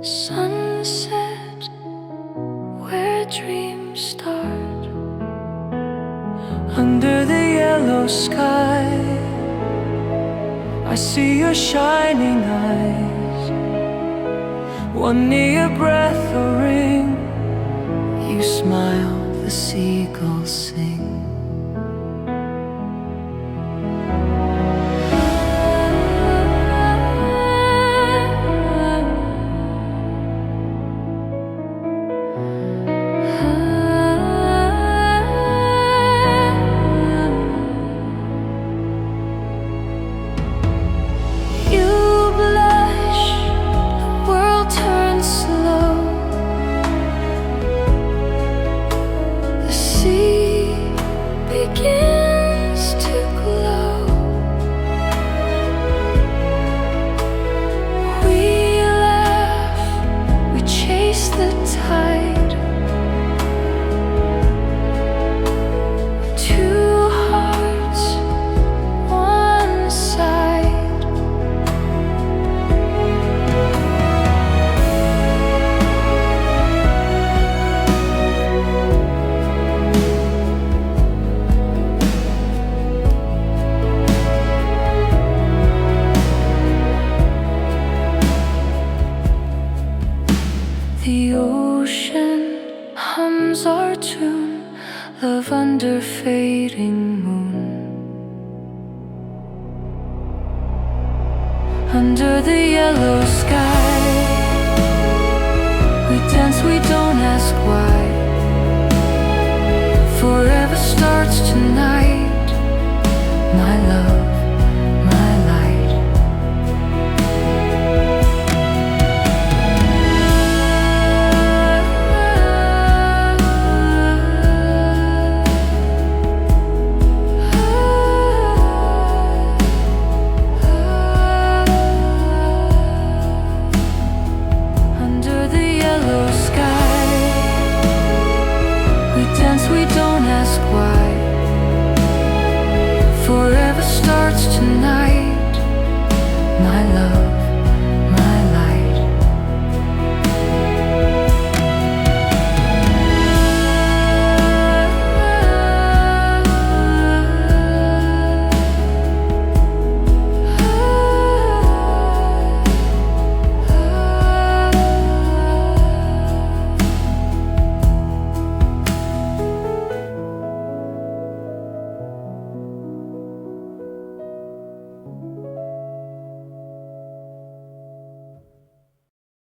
Sunset, where dreams start. Under the yellow sky, I see your shining eyes. One near your breath or ring, you smile, the seagulls sing. Begins to glow. We laugh, we chase the tide. Two hearts, one side. The ocean hums our tune, love under fading moon. Under the yellow sky, we dance, we don't ask why. Forever starts tonight, my love, my light. We don't ask why. Forever starts tonight.